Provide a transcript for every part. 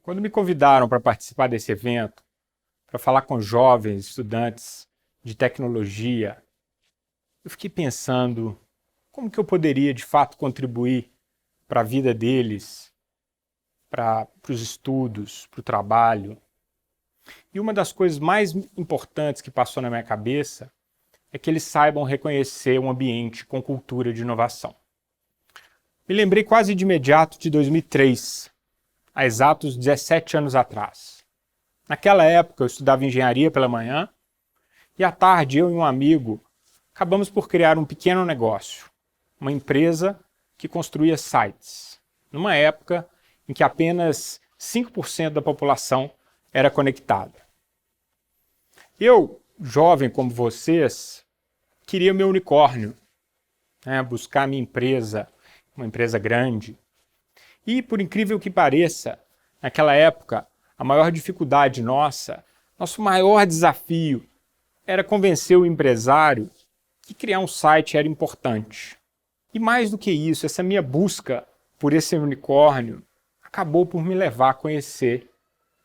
Quando me convidaram para participar desse evento, para falar com jovens estudantes de tecnologia, eu fiquei pensando como que eu poderia de fato contribuir para a vida deles, para os estudos, para o trabalho. E uma das coisas mais importantes que passou na minha cabeça é que eles saibam reconhecer um ambiente com cultura de inovação. Me lembrei quase de imediato de 2003, há exatos 17 anos atrás. Naquela época eu estudava engenharia pela manhã e à tarde eu e um amigo acabamos por criar um pequeno negócio, uma empresa que construía sites, numa época em que apenas 5% da população era conectada. Eu, jovem como vocês, queria meu unicórnio, buscar minha empresa, uma empresa grande. E, por incrível que pareça, naquela época, a maior dificuldade nossa, nosso maior desafio, era convencer o empresário que criar um site era importante. E mais do que isso, essa minha busca por esse unicórnio acabou por me levar a conhecer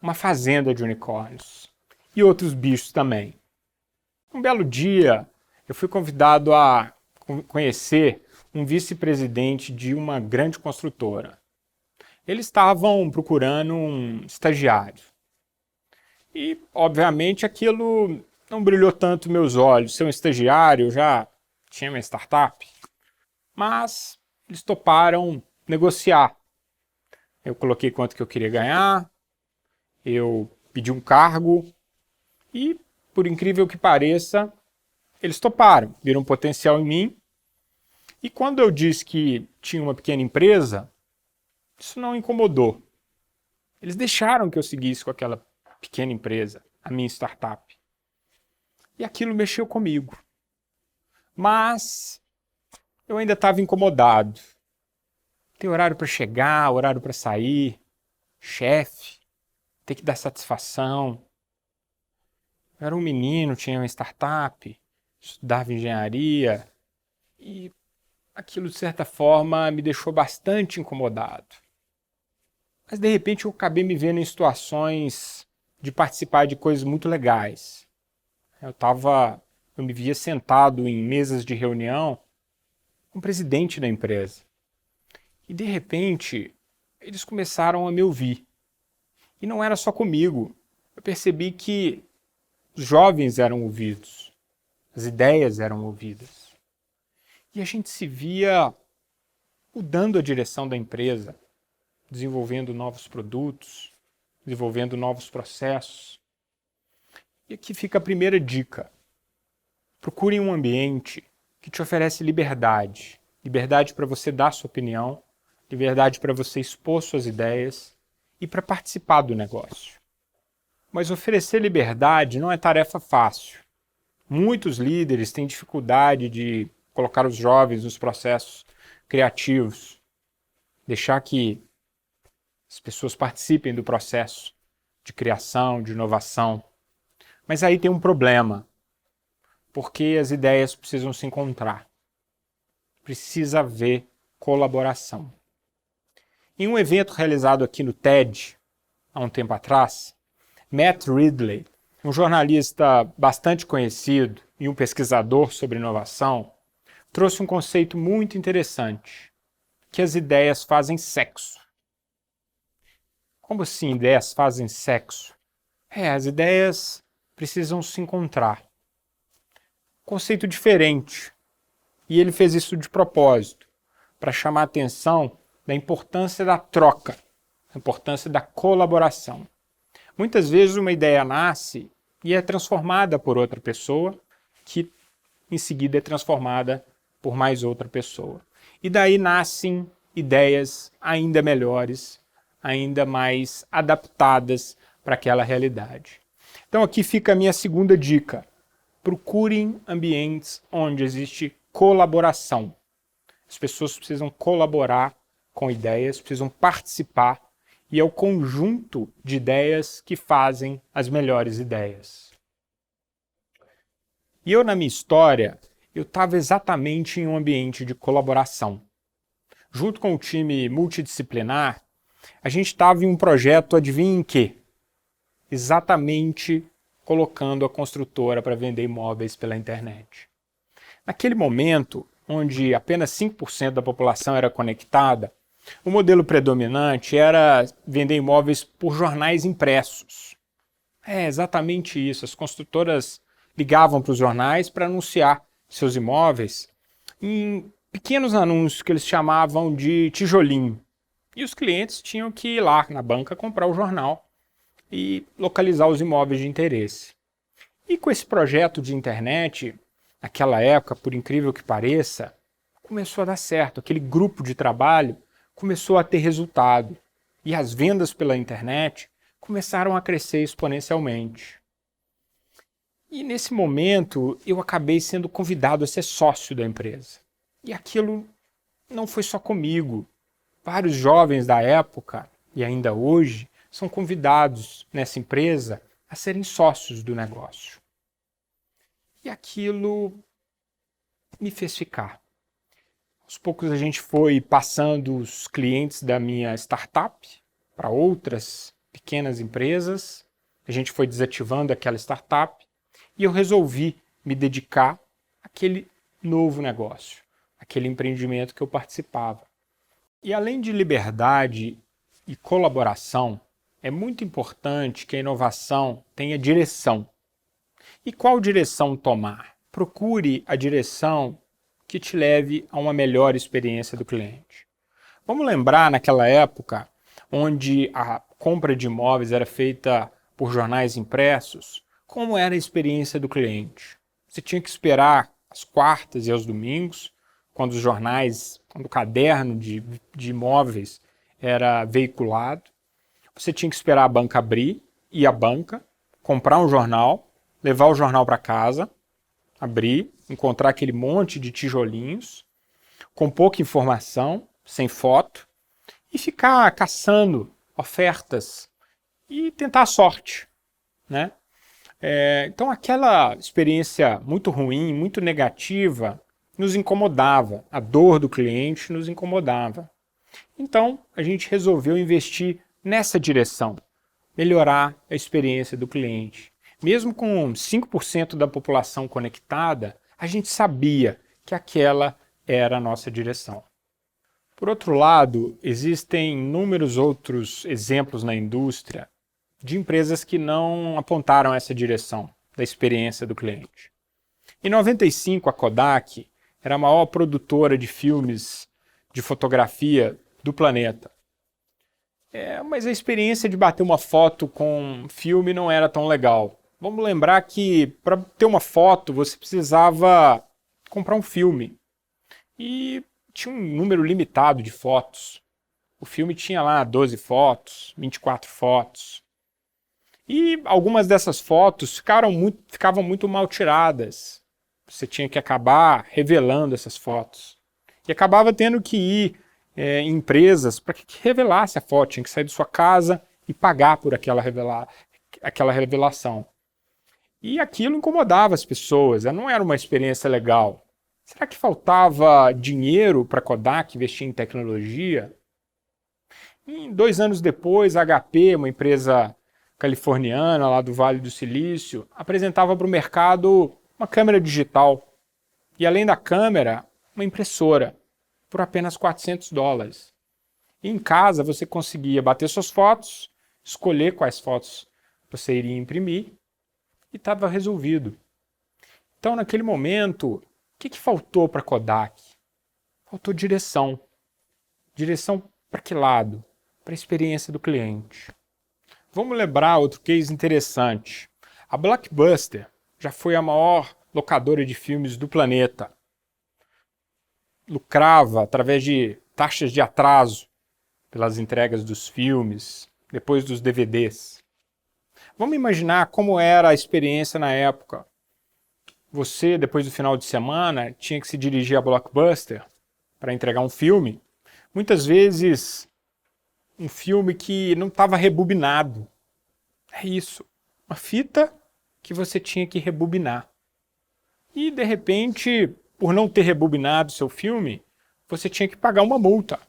uma fazenda de unicórnios e outros bichos também. Um belo dia, eu fui convidado a conhecer um vice-presidente de uma grande construtora. Eles estavam procurando um estagiário. E, obviamente, aquilo não brilhou tanto meus olhos. Ser um estagiário, eu já tinha minha startup. Mas eles toparam negociar. Eu coloquei quanto que eu queria ganhar, eu pedi um cargo e, por incrível que pareça, eles toparam, viram potencial em mim. E quando eu disse que tinha uma pequena empresa, isso não incomodou. Eles deixaram que eu seguisse com aquela pequena empresa, a minha startup. E aquilo mexeu comigo. Mas eu ainda estava incomodado. Tem horário para chegar, horário para sair, chefe, ter que dar satisfação. Eu era um menino, tinha uma startup, estudava engenharia e aquilo, de certa forma, me deixou bastante incomodado. Mas, de repente, eu acabei me vendo em situações de participar de coisas muito legais. Eu me via sentado em mesas de reunião com o presidente da empresa. E, de repente, eles começaram a me ouvir. E não era só comigo. Eu percebi que os jovens eram ouvidos, as ideias eram ouvidas. E a gente se via mudando a direção da empresa, desenvolvendo novos produtos, desenvolvendo novos processos. E aqui fica a primeira dica. Procure um ambiente que te oferece liberdade. Liberdade para você dar sua opinião, liberdade para você expor suas ideias e para participar do negócio. Mas oferecer liberdade não é tarefa fácil. Muitos líderes têm dificuldade de colocar os jovens nos processos criativos, deixar que as pessoas participem do processo de criação, de inovação. Mas aí tem um problema, porque as ideias precisam se encontrar. Precisa haver colaboração. Em um evento realizado aqui no TED, há um tempo atrás, Matt Ridley, um jornalista bastante conhecido e um pesquisador sobre inovação, trouxe um conceito muito interessante, que as ideias fazem sexo. Como assim ideias fazem sexo? As ideias precisam se encontrar. Conceito diferente. E ele fez isso de propósito, para chamar a atenção da importância da troca, da importância da colaboração. Muitas vezes uma ideia nasce e é transformada por outra pessoa, que em seguida é transformada por mais outra pessoa. E daí nascem ideias ainda melhores, ainda mais adaptadas para aquela realidade. Então aqui fica a minha segunda dica. Procurem ambientes onde existe colaboração. As pessoas precisam colaborar com ideias, precisam participar, e é o conjunto de ideias que fazem as melhores ideias. E eu, na minha história, eu estava exatamente em um ambiente de colaboração. Junto com o time multidisciplinar, A gente estava em um projeto, adivinha em quê? Exatamente colocando a construtora para vender imóveis pela internet. Naquele momento, onde apenas 5% da população era conectada, o modelo predominante era vender imóveis por jornais impressos. É exatamente isso. As construtoras ligavam para os jornais para anunciar seus imóveis em pequenos anúncios que eles chamavam de tijolinho. E os clientes tinham que ir lá na banca comprar o jornal e localizar os imóveis de interesse. E com esse projeto de internet, naquela época, por incrível que pareça, começou a dar certo. Aquele grupo de trabalho começou a ter resultado. E as vendas pela internet começaram a crescer exponencialmente. E nesse momento eu acabei sendo convidado a ser sócio da empresa. E aquilo não foi só comigo. Vários jovens da época, e ainda hoje, são convidados nessa empresa a serem sócios do negócio. E aquilo me fez ficar. Aos poucos a gente foi passando os clientes da minha startup para outras pequenas empresas, a gente foi desativando aquela startup e eu resolvi me dedicar àquele novo negócio, aquele empreendimento que eu participava. E além de liberdade e colaboração, é muito importante que a inovação tenha direção. E qual direção tomar? Procure a direção que te leve a uma melhor experiência do cliente. Vamos lembrar naquela época onde a compra de imóveis era feita por jornais impressos, como era a experiência do cliente. Você tinha que esperar às quartas e aos domingos, quando os jornais, quando o caderno de imóveis era veiculado. Você tinha que esperar a banca abrir, ir à banca, comprar um jornal, levar o jornal para casa, abrir, encontrar aquele monte de tijolinhos, com pouca informação, sem foto, e ficar caçando ofertas e tentar a sorte, né? Então aquela experiência muito ruim, muito negativa, nos incomodava, a dor do cliente nos incomodava. Então a gente resolveu investir nessa direção, melhorar a experiência do cliente. Mesmo com 5% da população conectada, a gente sabia que aquela era a nossa direção. Por outro lado, existem inúmeros outros exemplos na indústria de empresas que não apontaram essa direção da experiência do cliente. Em 95, a Kodak era a maior produtora de filmes de fotografia do planeta. Mas a experiência de bater uma foto com filme não era tão legal. Vamos lembrar que para ter uma foto você precisava comprar um filme. E tinha um número limitado de fotos. O filme tinha lá 12 fotos, 24 fotos. E algumas dessas fotos ficavam muito mal tiradas. Você tinha que acabar revelando essas fotos. E acabava tendo que ir em empresas para que revelasse a foto. Tinha que sair de sua casa e pagar por aquela revelação. E aquilo incomodava as pessoas, não era uma experiência legal. Será que faltava dinheiro para a Kodak investir em tecnologia? E 2 anos depois, a HP, uma empresa californiana lá do Vale do Silício, apresentava para o mercado uma câmera digital. E além da câmera, uma impressora, por apenas $400. E em casa você conseguia bater suas fotos, escolher quais fotos você iria imprimir, e estava resolvido. Então, naquele momento, o que faltou para a Kodak? Faltou direção. Direção para que lado? Para a experiência do cliente. Vamos lembrar outro case interessante. A Blockbuster já foi a maior locadora de filmes do planeta. Lucrava através de taxas de atraso pelas entregas dos filmes, depois dos DVDs. Vamos imaginar como era a experiência na época. Você, depois do final de semana, tinha que se dirigir à Blockbuster para entregar um filme. Muitas vezes, um filme que não estava rebobinado. É isso, uma fita que você tinha que rebobinar. E, de repente, por não ter rebobinado seu filme, você tinha que pagar uma multa.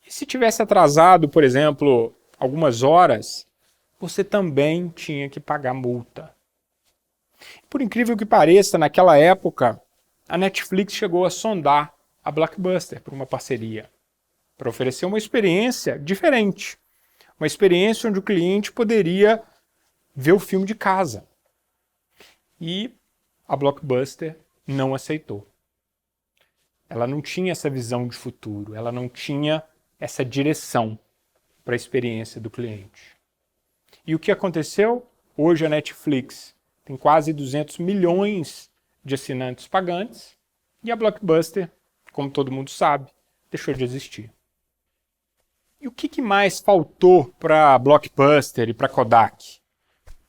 E se tivesse atrasado, por exemplo, algumas horas, você também tinha que pagar multa. Por incrível que pareça, naquela época, a Netflix chegou a sondar a Blockbuster por uma parceria, para oferecer uma experiência diferente. Uma experiência onde o cliente poderia ver o filme de casa. E a Blockbuster não aceitou. Ela não tinha essa visão de futuro, ela não tinha essa direção para a experiência do cliente. E o que aconteceu? Hoje a Netflix tem quase 200 milhões de assinantes pagantes e a Blockbuster, como todo mundo sabe, deixou de existir. E o que mais faltou para a Blockbuster e para a Kodak?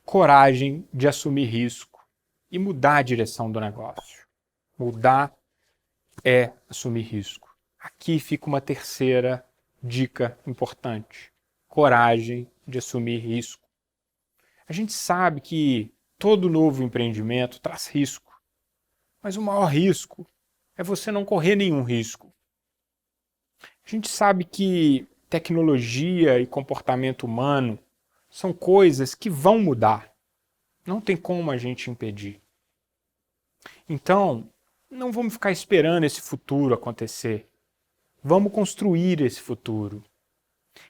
Coragem de assumir risco e mudar a direção do negócio. Mudar é assumir risco. Aqui fica uma terceira dica importante. Coragem de assumir risco. A gente sabe que todo novo empreendimento traz risco, mas o maior risco é você não correr nenhum risco. A gente sabe que tecnologia e comportamento humano são coisas que vão mudar. Não tem como a gente impedir. Então, não vamos ficar esperando esse futuro acontecer. Vamos construir esse futuro.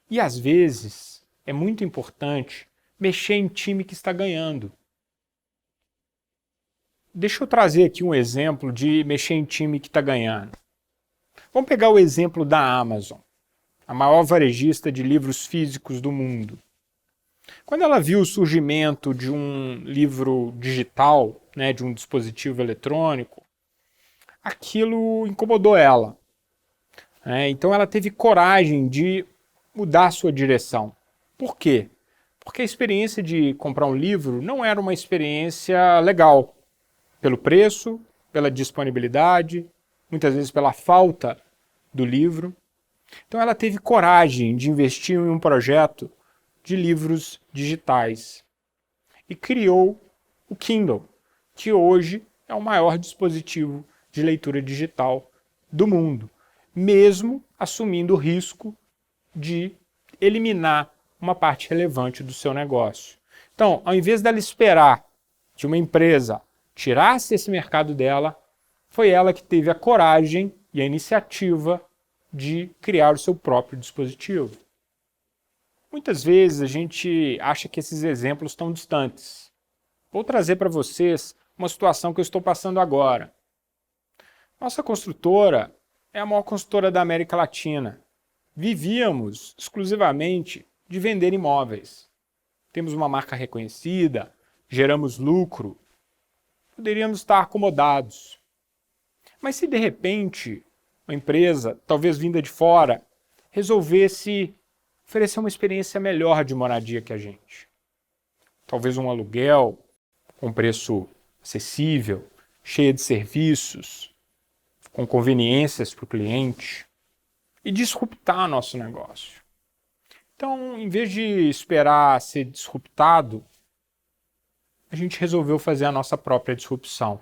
E às vezes é muito importante mexer em time que está ganhando. Deixa eu trazer aqui um exemplo de mexer em time que está ganhando. Vamos pegar o exemplo da Amazon, a maior varejista de livros físicos do mundo. Quando ela viu o surgimento de um livro digital, né, de um dispositivo eletrônico, aquilo incomodou ela. Então ela teve coragem de mudar a sua direção. Por quê? Porque a experiência de comprar um livro não era uma experiência legal. Pelo preço, pela disponibilidade, muitas vezes pela falta do livro. Então ela teve coragem de investir em um projeto de livros digitais e criou o Kindle, que hoje é o maior dispositivo de leitura digital do mundo, mesmo assumindo o risco de eliminar uma parte relevante do seu negócio. Então, ao invés dela esperar que uma empresa tirasse esse mercado dela, foi ela que teve a coragem e a iniciativa de criar o seu próprio dispositivo. Muitas vezes a gente acha que esses exemplos estão distantes. Vou trazer para vocês uma situação que eu estou passando agora. Nossa construtora é a maior construtora da América Latina. Vivíamos exclusivamente de vender imóveis. Temos uma marca reconhecida, geramos lucro, poderíamos estar acomodados. Mas se de repente uma empresa, talvez vinda de fora, resolvesse oferecer uma experiência melhor de moradia que a gente, talvez um aluguel com preço acessível, cheio de serviços, com conveniências para o cliente, e disruptar nosso negócio. Então, em vez de esperar ser disruptado, a gente resolveu fazer a nossa própria disrupção.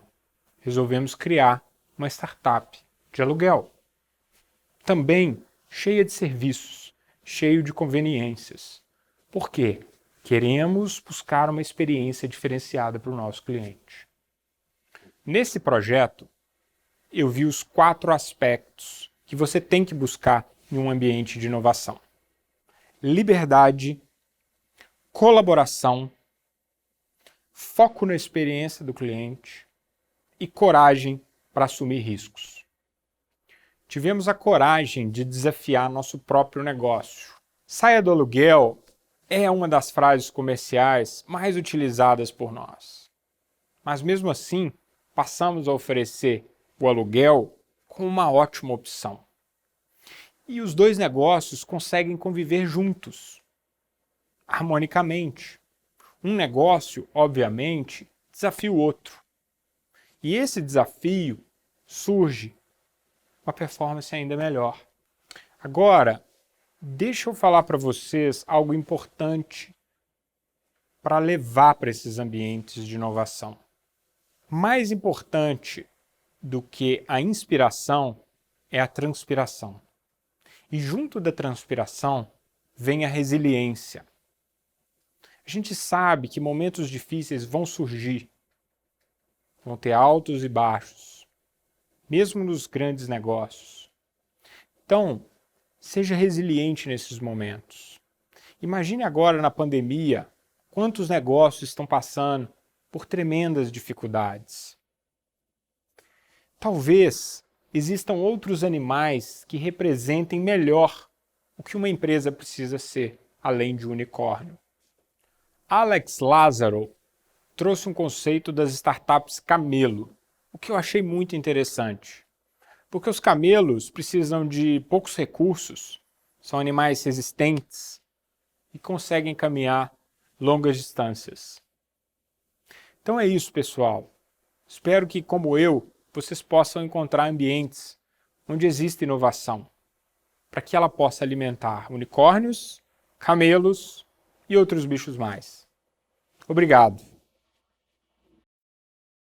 Resolvemos criar uma startup de aluguel, também cheia de serviços, cheio de conveniências. Por quê? Queremos buscar uma experiência diferenciada para o nosso cliente. Nesse projeto, eu vi os 4 aspectos que você tem que buscar em um ambiente de inovação: liberdade, colaboração, foco na experiência do cliente e coragem para assumir riscos. Tivemos a coragem de desafiar nosso próprio negócio. Saia do aluguel é uma das frases comerciais mais utilizadas por nós. Mas mesmo assim, passamos a oferecer o aluguel como uma ótima opção. E os dois negócios conseguem conviver juntos, harmonicamente. Um negócio, obviamente, desafia o outro. E esse desafio surge uma performance ainda melhor. Agora, deixa eu falar para vocês algo importante para levar para esses ambientes de inovação. Mais importante do que a inspiração é a transpiração. E junto da transpiração vem a resiliência. A gente sabe que momentos difíceis vão surgir, vão ter altos e baixos, mesmo nos grandes negócios. Então, seja resiliente nesses momentos. Imagine agora na pandemia quantos negócios estão passando por tremendas dificuldades. Talvez existam outros animais que representem melhor o que uma empresa precisa ser, além de um unicórnio. Alex Lazzaro trouxe um conceito das startups camelo, o que eu achei muito interessante. Porque os camelos precisam de poucos recursos, são animais resistentes e conseguem caminhar longas distâncias. Então é isso, pessoal. Espero que, como eu, vocês possam encontrar ambientes onde existe inovação, para que ela possa alimentar unicórnios, camelos e outros bichos mais. Obrigado.